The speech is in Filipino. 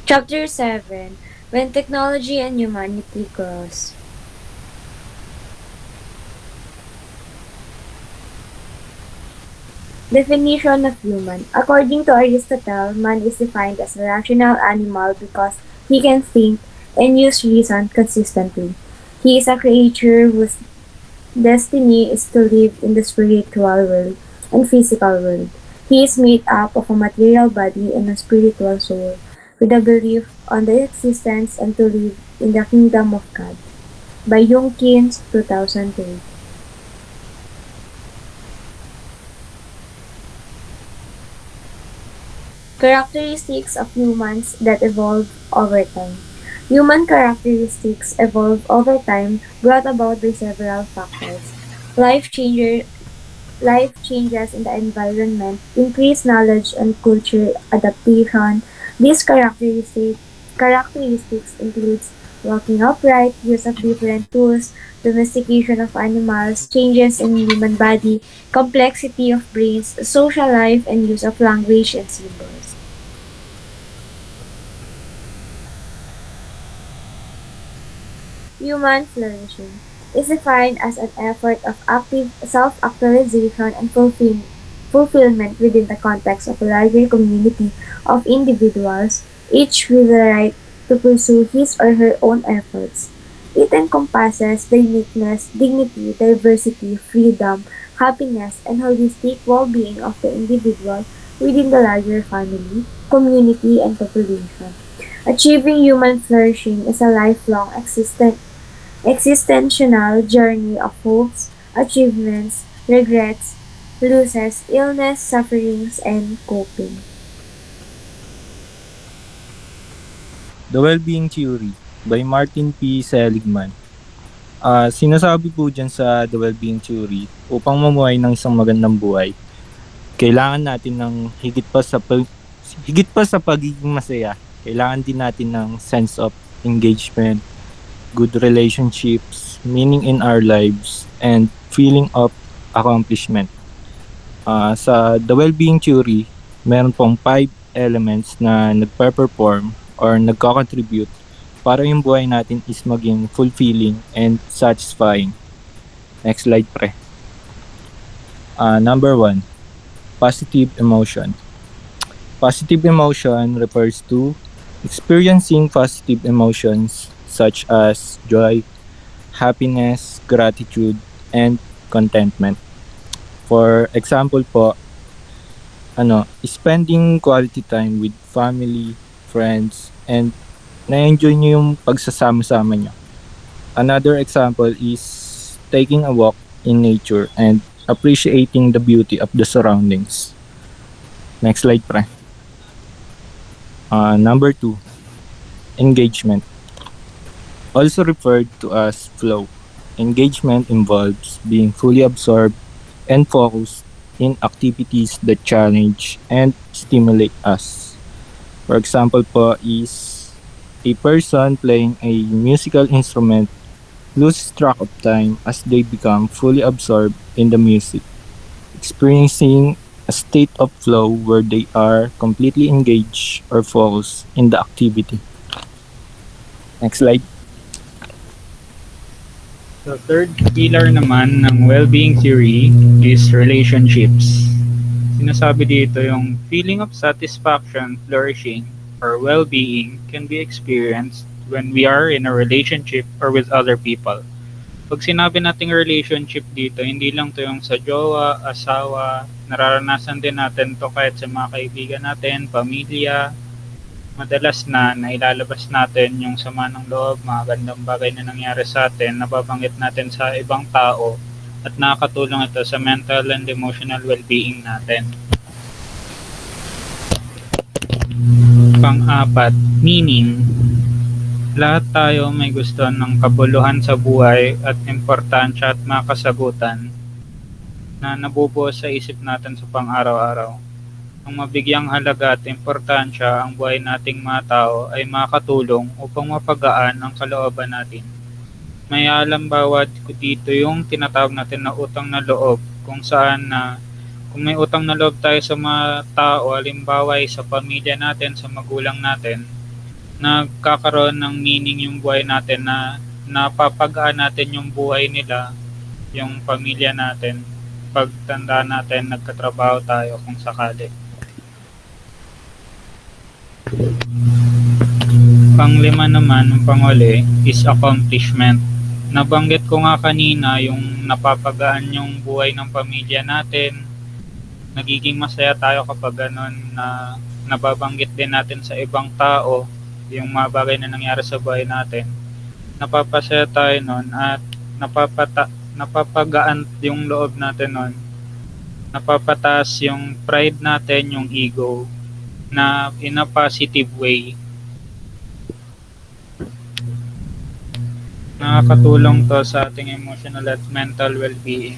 Chapter 7: When Technology and Humanity Cross. Definition of human. According to Aristotle, man is defined as a rational animal because he can think and use reason consistently. He is a creature whose destiny is to live in the spiritual world and physical world. He is made up of a material body and a spiritual soul, with a belief on the existence and to live in the kingdom of God. By Yung Kins, 2003. Characteristics of humans that evolve over time. Human characteristics evolve over time brought about by several factors. Life changer, Life changes in the environment, increased knowledge and culture adaptation. These characteristics includes walking upright, use of different tools, domestication of animals, changes in human body, complexity of brains, social life, and use of language and symbols. Human flourishing is defined as an effort of active self-actualization and fulfillment within the context of a larger community of individuals, each with the right to pursue his or her own efforts. It encompasses the uniqueness, dignity, diversity, freedom, happiness, and holistic well-being of the individual within the larger family, community, and population. Achieving human flourishing is a lifelong existential journey of hopes, achievements, regrets, losses, illness, sufferings, and coping. The Wellbeing Theory by Martin P. Seligman. Sinasabi po dyan sa The Wellbeing Theory, upang mamuhay ng isang magandang buhay, kailangan natin ng higit pa sa pagiging masaya. Kailangan din natin ng sense of engagement, good relationships, meaning in our lives, and feeling of accomplishment. Sa The Wellbeing Theory, meron pong 5 elements na nagpe-perform or nagko-contribute para yung buhay natin is maging fulfilling and satisfying. Next slide, pre. Number 1, positive emotion. Positive emotion refers to experiencing positive emotions such as joy, happiness, gratitude, and contentment. For example po, spending quality time with family, friends, and na-enjoy nyo yung pagsasama-sama nyo. Another example is taking a walk in nature and appreciating the beauty of the surroundings. Next slide, pre. Number 2, engagement. Also referred to as flow. Engagement involves being fully absorbed and focused in activities that challenge and stimulate us. For example po is a person playing a musical instrument loses track of time as they become fully absorbed in the music, experiencing a state of flow where they are completely engaged or focused in the activity. Next slide. The third pillar naman ng well-being theory is relationships. Sinasabi dito yung feeling of satisfaction, flourishing, or well-being can be experienced when we are in a relationship or with other people. Pag sinabi nating relationship dito, hindi lang to yung sa jowa, asawa, nararanasan din natin to kahit sa mga kaibigan natin, pamilya. Madalas na nailalabas natin yung sama ng loob, mga gandang bagay na nangyari sa atin, nababanggit natin sa ibang tao at nakakatulong ito sa mental and emotional well-being natin. Pang-apat, meaning. Lahat tayo may gusto ng kabuluhan sa buhay at importansya at mga kasagutan na nabubuo sa isip natin sa pang-araw-araw. Ang mabigyang halaga at importansya ang buhay nating mga tao ay makatulong upang mapagaan ang kalooban natin. May alam bawat dito yung tinatawag natin na utang na loob, kung saan kung may utang na loob tayo sa mga tao, halimbawa sa pamilya natin, sa magulang natin, nagkakaroon ng meaning yung buhay natin, na napapagaan natin yung buhay nila, yung pamilya natin. Pagtanda natin, nagkatrabaho tayo kung sakali. Panglima naman, yung panghuli, is accomplishment. Nabanggit ko nga kanina yung napapagaan yung buhay ng pamilya natin. Nagiging masaya tayo kapag ganun, na nababanggit din natin sa ibang tao yung mga bagay na nangyari sa buhay natin. Napapasaya tayo nun at napapagaan yung loob natin nun. Napapataas yung pride natin, yung ego, na in a positive way. Nakakatulong to sa ating emotional at mental well-being.